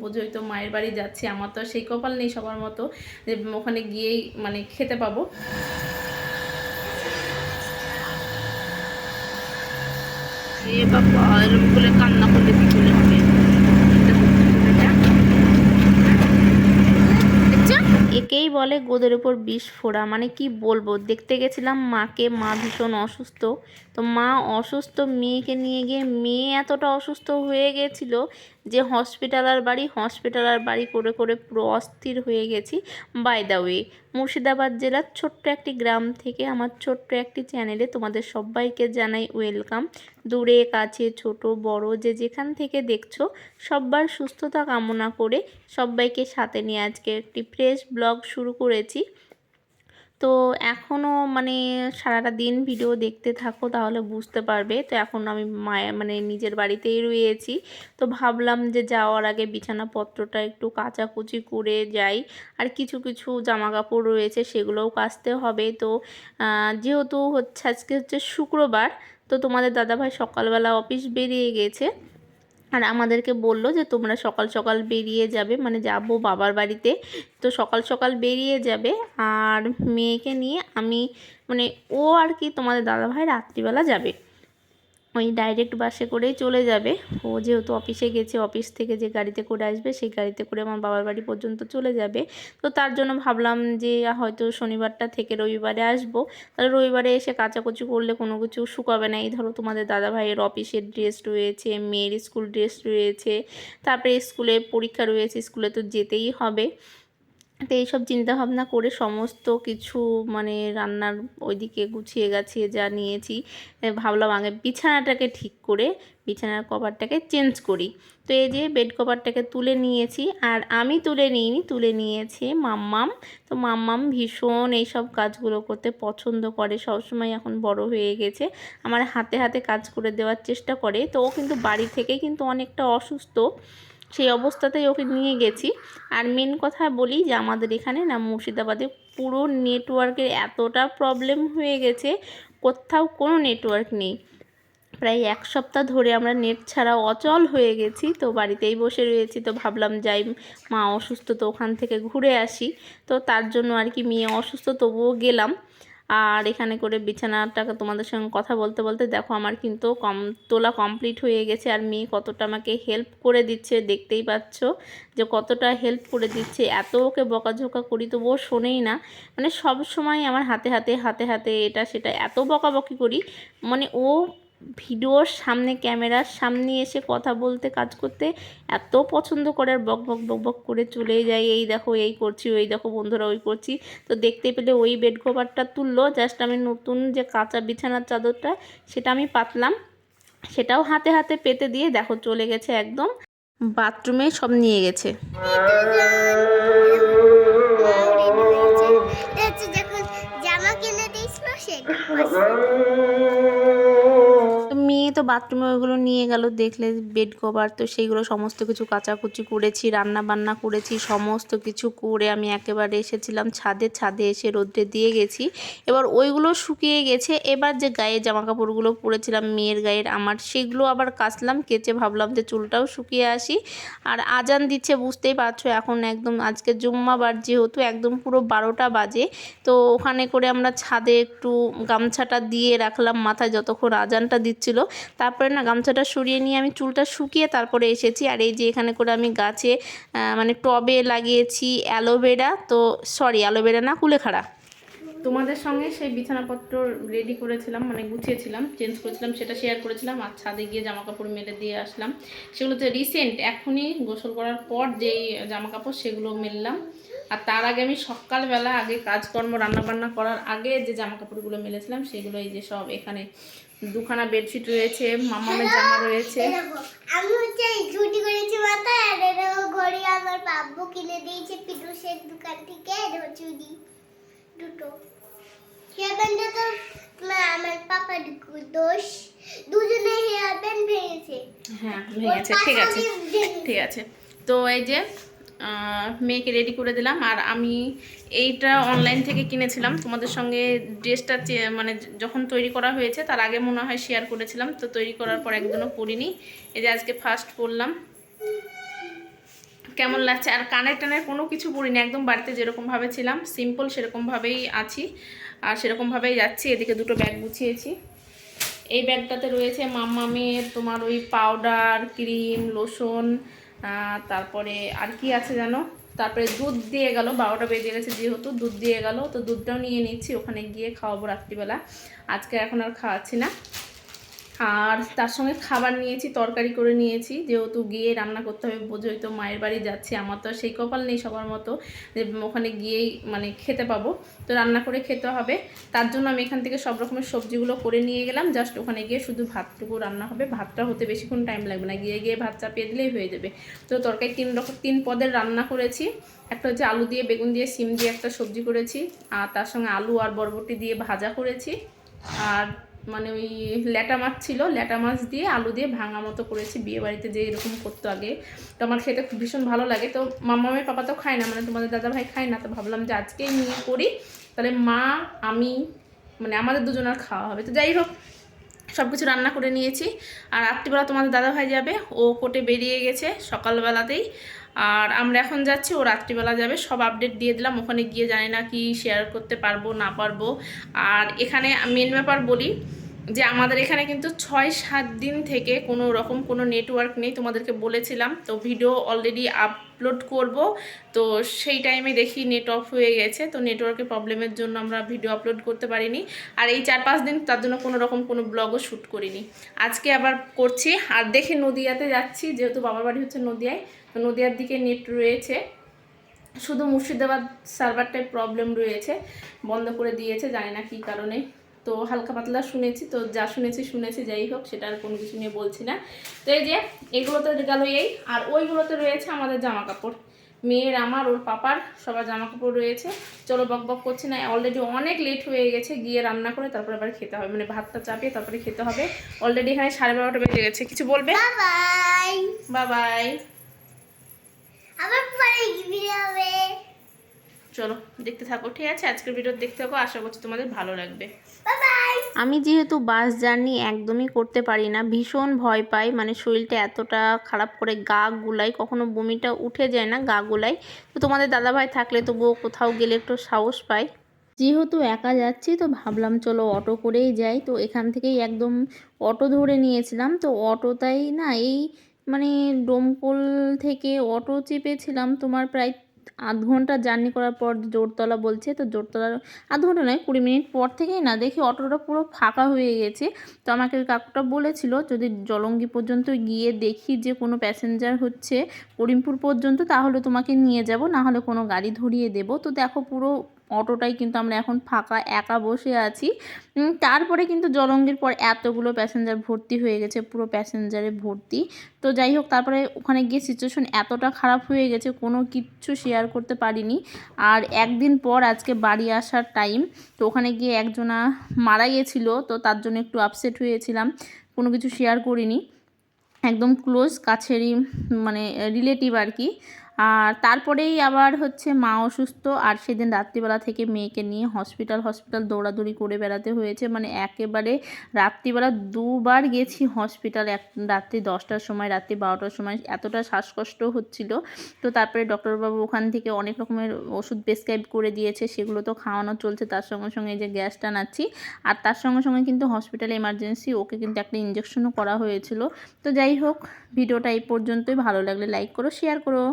বোঝোই তো, মায়ের বাড়ি যাচ্ছি, আমার তো সেই কপাল নেই সবার মতো যে ওখানে গিয়েই মানে খেতে পাবো। এ বাবা, এরকম বলে কান্না করলে কি করে হবে? একেই বলে গোদের উপর বিষ ফোড়া। মানে কি বলবো, দেখতে গেছিলাম মাকে, মা ভীষণ অসুস্থ। তো মা অসুস্থ, মেয়েকে নিয়ে গিয়ে মেয়ে এতটা অসুস্থ হয়ে গেছিল যে হসপিটাল আর বাড়ি করে করে পুরো অস্থির হয়ে গেছি। বাই দ্য ওয়ে, মুর্শিদাবাদ জেলার ছোট্ট একটি গ্রাম থেকে আমার ছোট্ট একটি চ্যানেলে তোমাদের সবাইকে জানাই ওয়েলকাম। দূরে কাছে ছোট বড় যে যেখান থেকে দেখছো, সবার সুস্থতা কামনা করে সবাইকে সাথে নিয়ে আজকে একটি ফ্রেশ ব্লগ শুরু করেছি। তো এখনও মানে সারাটা দিন ভিডিও দেখতে থাকো তাহলে বুঝতে পারবে। তো এখন আমি মানে নিজের বাড়িতেই রয়েছি। তো ভাবলাম যে যাওয়ার আগে বিছানাপত্রটা একটু কাচাকুচি করে যাই, আর কিছু কিছু জামা কাপড় রয়েছে সেগুলোও কাচতে হবে। তো যেহেতু আজকে হচ্ছে শুক্রবার, তো তোমাদের দাদাভাই সকালবেলা অফিস বেরিয়ে গেছে, আর আমাদেরকে বললো যে তোমরা সকাল সকাল বেরিয়ে যাবে, মানে যাবো বাবার বাড়িতে। তো সকাল সকাল বেরিয়ে যাবে, আর মেয়েকে নিয়ে আমি মানে ও আর কি তোমাদের দাদাভাই রাত্রিবেলা যাবে, ওই ডাইরেক্ট বাসে করেই চলে যাবে। ও যেহেতু অফিসে গেছে, অফিস থেকে যে গাড়িতে করে আসবে সেই গাড়িতে করে আমার বাবার বাড়ি পর্যন্ত চলে যাবে। তো তার জন্য ভাবলাম যে হয়তো শনিবারটা থেকে রবিবারে আসবো, তাহলে রবিবারে এসে কাচাকুচি করলে কোনো কিছু শুকাবে না। এই ধরো তোমাদের দাদাভাইয়ের অফিসের ড্রেস রয়েছে, মেয়ের স্কুল ড্রেস রয়েছে, তারপরে স্কুলে পরীক্ষা রয়েছে, স্কুলে তো যেতেই হবে। তো এইসব চিন্তাভাবনা করে সমস্ত কিছু মানে রান্নার ওইদিকে গুছিয়ে গাছিয়ে যা নিয়েছি, ভাবলাম আগে বিছানাটাকে ঠিক করে বিছানার কভারটাকে চেঞ্জ করি। তো এই যে বেড কভারটাকে তুলে নিয়েছি, আর আমি তুলে নিইনি, তুলে নিয়েছে মাম্মাম। তো মাম্মাম ভীষণ এইসব কাজগুলো করতে পছন্দ করে, সবসময় এখন বড় হয়ে গেছে, আমার হাতে হাতে কাজ করে দেওয়ার চেষ্টা করে। তো ও কিন্তু বাড়ি থেকে কিন্তু অনেকটা অসুস্থ, সেই অবস্থাতেই ওকে নিয়ে গেছি। আর মেন কথা বলি যে আমাদের এখানে না মুর্শিদাবাদে পুরো নেটওয়ার্কের এতটা প্রবলেম হয়ে গেছে, কোথাও কোনো নেটওয়ার্ক নেই। প্রায় এক সপ্তাহ ধরে আমরা নেট ছাড়া অচল হয়ে গেছি। তো বাড়িতেই বসে রয়েছি, তো ভাবলাম যাই, মা অসুস্থ তো ওখান থেকে ঘুরে আসি। তো তার জন্য আর কি, মেয়ে অসুস্থ তবুও গেলাম। আর এখানে করে বিছানাটাকে তোমাদের সঙ্গে কথা বলতে বলতে দেখো আমার কিন্তু তোলা কমপ্লিট হয়ে গেছে, আর মেয়ে কতটা আমাকে হেল্প করে দিচ্ছে দেখতেই পাচ্ছ যে কতটা হেল্প করে দিচ্ছে। এত ওকে বকাঝোকা করি তবুও শোনেই না, মানে সব সময় আমার হাতে হাতে হাতে হাতে এটা সেটা এত বকাবকি করি, মানে ও ভিডিওর সামনে ক্যামেরার সামনে এসে কথা বলতে কাজ করতে এত পছন্দ করে, আর বক বক বক বক করে চলে যায়, এই দেখো এই করছি, ওই দেখো বন্ধুরা ওই করছি। তো দেখতে পেলে ওই বেড কভারটা তুললো, জাস্ট আমি নতুন যে কাঁচা বিছানার চাদরটা সেটা আমি পাতলাম, সেটাও হাতে হাতে পেতে দিয়ে দেখো চলে গেছে একদম বাথরুমে, সব নিয়ে গেছে। জামা কিনে দিয়েছিল সেটা তো মেয়ে তো বাথরুমে ওইগুলো নিয়ে গেল, দেখলে বেড কভার, তো সেইগুলো সমস্ত কিছু কাচাকুচি করেছি, রান্না বান্না করেছি, সমস্ত কিছু করে আমি একেবারে এসেছিলাম ছাদে। ছাদে এসে রোদ্রে দিয়ে গেছি, এবার ওইগুলো শুকিয়ে গেছে। এবার যে গায়ে জামা কাপড়গুলো পরেছিলাম মেয়ের গায়ের আমার, সেগুলো আবার কাচলাম, কেচে ভাবলাম যে চুলটাও শুকিয়ে আসি। আর আজান দিচ্ছে বুঝতেই পারছো, এখন একদম আজকে জুম্মাবার যেহেতু একদম পুরো 12টা বাজে। তো ওখানে করে আমরা ছাদে একটু গামছাটা দিয়ে রাখলাম মাথায় যতক্ষণ আজানটা দিচ্ছিল, তারপরে না গামছাটা সরিয়ে নিয়ে আমি চুলটা শুকিয়ে তারপরে এসেছি। আর এই যে এখানে করে আমি গাছে মানে টবে লাগিয়েছি অ্যালোভেরা, তো সরি অ্যালোভেরা না, কুলেখাড়া। তোমাদের সঙ্গে সেই বিছানাপত্র রেডি করেছিলাম, মানে গুছিয়েছিলাম, চেঞ্জ করেছিলাম, সেটা শেয়ার করেছিলাম। আর ছাদে গিয়ে জামা কাপড় মেলে দিয়ে আসলাম, সেগুলো তো রিসেন্ট এখনই গোসল করার পর যেই জামা কাপড় সেগুলো মেললাম। আর তার আগে আমি সকালবেলা আগে কাজকর্ম রান্নাবান্না করার আগে যে জামা কাপড়গুলো মেলেছিলাম সেগুলো এই যে সব এখানে দুখানা বেডশিট রয়েছে, মামামের জামা রয়েছে। আমি হচ্ছে ছুটি করেছি মাথায়, আর এরকম ঘড়ি আমার বাবু কিনে দিয়েছে পিটুসের দোকান থেকে, চুড়ি দুটো। হেয়ারব্যান্ডটা তো আমার পাপার দোষ, দুজনে হেয়ারব্যান্ড ভেঙেছে। হ্যাঁ ভেঙেছে, ঠিক আছে ঠিক আছে। তো এই যে মেয়েকে রেডি করে দিলাম। আর আমি এইটা অনলাইন থেকে কিনেছিলাম, তোমাদের সঙ্গে ড্রেসটা মানে যখন তৈরি করা হয়েছে তার আগে মনে হয় শেয়ার করেছিলাম, তো তৈরি করার পর একদিনও পরিনি, এই যে আজকে ফার্স্ট পরলাম। কেমন লাগছে। আর কানের টানের কোনো কিছু পরিনি, একদম বাড়িতে যেরকমভাবে ছিলাম সিম্পল সেরকমভাবেই আছি আর সেরকমভাবেই যাচ্ছি। এদিকে দুটো ব্যাগ গুছিয়েছি। এই ব্যাগটাতে রয়েছে মাম্মামের তোমার ওই পাউডার, ক্রিম, লোশন, তারপরে আর কি আছে জানো, তারপরে দুধ দিয়ে গেল, 12টা বেজে গেছে যেহেতু দুধ দিয়ে গেল, তো দুধটাও নিয়ে নিচ্ছি, ওখানে গিয়ে খাওয়াবো রাত্রিবেলা। আজকে এখন আর খাওয়াচ্ছি না। আর তার সঙ্গে খাবার নিয়েছি, তরকারি করে নিয়েছি, যেহেতু গিয়ে রান্না করতে হবে, বোঝোই তো মায়ের বাড়ি যাচ্ছি, আমার তো সেই কপাল নেই সবার মতো যে ওখানে গিয়েই মানে খেতে পাবো, তো রান্না করে খেতে হবে। তার জন্য আমি এখান থেকে সব রকমের সবজিগুলো করে নিয়ে গেলাম, জাস্ট ওখানে গিয়ে শুধু ভাতটুকু রান্না হবে। ভাতটা হতে বেশিক্ষণ টাইম লাগবে না, গিয়ে গিয়ে ভাত চাপিয়ে দিলেই হয়ে যাবে। তো তরকারি 3 পদের রান্না করেছি। একটা হচ্ছে আলু দিয়ে, বেগুন দিয়ে, সিম দিয়ে একটা সবজি করেছি, আর তার সঙ্গে আলু আর বরবটি দিয়ে ভাজা করেছি, আর মানে ওই ল্যাটা মাছ ছিল, ল্যাটা মাছ দিয়ে আলু দিয়ে ভাঙা মতো করেছি, বিয়ে বাড়িতে যে এরকম করতো আগে, তো আমার খেতে ভীষণ ভালো লাগে। তো মামামের পাপা তো খায় না, মানে তোমাদের দাদা ভাই খায় না, তো ভাবলাম যে আজকেই নিয়ে করি, তাহলে মা আমি মানে আমাদের দুজনের খাওয়া হবে। তো যাই হোক সব কিছু রান্না করে নিয়েছি। আর রাত্রিবেলা তোমাদের দাদা ভাই যাবে, ও কোর্টে বেরিয়ে গেছে সকালবেলাতেই, আর আমরা এখন যাচ্ছি, ও রাত্রিবেলা যাবে। সব আপডেট দিয়ে দিলাম, ওখানে গিয়ে জানি না কি শেয়ার করতে পারবো না পারবো। আর এখানে মেন ব্যাপার বলি যে আমাদের এখানে কিন্তু 6-7 দিন থেকে কোনো রকম কোনো নেটওয়ার্ক নেই, তোমাদেরকে বলেছিলাম। তো ভিডিও অলরেডি আপলোড করব, তো সেই টাইমে দেখি নেট অফ হয়ে গেছে, তো নেটওয়ার্কের প্রবলেমের জন্য আমরা ভিডিও আপলোড করতে পারিনি। আর এই 4-5 দিন তার জন্য কোনো রকম কোনো ব্লগও শ্যুট করিনি, আজকে আবার করছি। আর দেখে নদিয়াতে যাচ্ছি, যেহেতু বাবার বাড়ি হচ্ছে নদিয়ায়, তো নদিয়ার দিকে নেট রয়েছে, শুধু মুর্শিদাবাদ সার্ভারটায় প্রবলেম রয়েছে, বন্ধ করে দিয়েছে, জানি না কী কারণে। তো হালকা পাতলা শুনেছি, তো যা শুনেছি, যাই হোক সেটা আর কোনো কিছু নিয়ে বলছি না। তো এই যে এগুলোতে গেল এই, আর ওইগুলোতে রয়েছে আমাদের জামা কাপড়, মেয়ের, আমার, ওর পাপার, সবার জামা কাপড় রয়েছে। চলো বক বক করছি না, অলরেডি অনেক লেট হয়ে গেছে, গিয়ে রান্না করে তারপরে আবার খেতে হবে, মানে ভাতটা চাপিয়ে তারপরে খেতে হবে। অলরেডি এখানে 12:30 বেজে গেছে। কিছু বলবে? Bye bye. আবার পরে ভিডিও হবে, চলো দেখতে থাকো, ঠিক আছে? আজকের ভিডিও দেখতে থাকো, আশা করছি তোমাদের ভালো লাগবে। আমি যেহেতু বাস জার্নি একদমই করতে পারি না, ভীষণ ভয় পাই, মানে শরীরটা এতটা খারাপ করে, গা গুলাই, কখনো বমিটা উঠে যায় না, গা গুলাই। তো তোমাদের দাদাভাই থাকলে তবুও কোথাও গেলে একটু সাহস পাই। যেহেতু একা যাচ্ছি তো ভাবলাম চলো অটো করেই যাই, তো এখান থেকেই একদম অটো ধরে নিয়েছিলাম। তো অটোটাই না এই মানে ডোমকল থেকে অটো চেপেছিলাম তোমার প্রায় আধ ঘন্টা জার্নি করার পর জোরতলা বলছে, তো জোরতলার আধ ঘন্টা নয় 20 মিনিট পর থেকেই না দেখি অটোটা পুরো ফাঁকা হয়ে গেছে। তো আমাকে ওই কাকুটা বলেছিল যদি জলঙ্গি পর্যন্ত গিয়ে দেখি যে কোনো প্যাসেঞ্জার হচ্ছে করিমপুর পর্যন্ত, তাহলে তোমাকে নিয়ে যাব, না হলে কোনো গাড়ি ধরিয়ে দেব। তো দেখো পুরো অটোটাই কিন্তু আমরা এখন ফাঁকা, একা বসে আছি। তারপরে কিন্তু জলঙ্গির পর এতগুলো প্যাসেঞ্জার ভর্তি হয়ে গেছে, পুরো প্যাসেঞ্জারে ভর্তি। তো যাই হোক তারপরে ওখানে গিয়ে সিচুয়েশন এতটা খারাপ হয়ে গেছে, কোনো কিচ্ছু শেয়ার করতে পারিনি। আর একদিন পর আজকে বাড়ি আসার টাইম, তো ওখানে গিয়ে একজনা মারা গেছিলো, তো তার জন্য একটু আপসেট হয়েছিলাম, কোনো কিছু শেয়ার করিনি, একদম ক্লোজ কাছেরই মানে রিলেটিভ আর কি। আর তারপরেই আবার হচ্ছে মা অসুস্থ, আর সেদিন রাত্রিবেলা থেকে মেয়েকে নিয়ে হসপিটাল দৌড়াদৌড়ি করে বেড়াতে হয়েছে, মানে একেবারে রাত্রিবেলা 2বার গেছি হসপিটাল, রাত্রি 10টার সময়, রাত্রি 12টার সময়, এতটা শ্বাসকষ্ট হচ্ছিল। তো তারপরে ডক্টরবাবু ওখান থেকে অনেক রকমের ওষুধ প্রেসক্রাইব করে দিয়েছে, সেগুলো তো খাওয়ানো চলছে, তার সঙ্গে সঙ্গে এই যে গ্যাস টানাচ্ছি। আর তার সঙ্গে সঙ্গে কিন্তু হসপিটালে এমার্জেন্সি ওকে কিন্তু একটা ইঞ্জেকশনও করা হয়েছিল। তো যাই হোক ভিডিওটা এই পর্যন্তই, ভালো লাগলে লাইক করো, শেয়ার করো।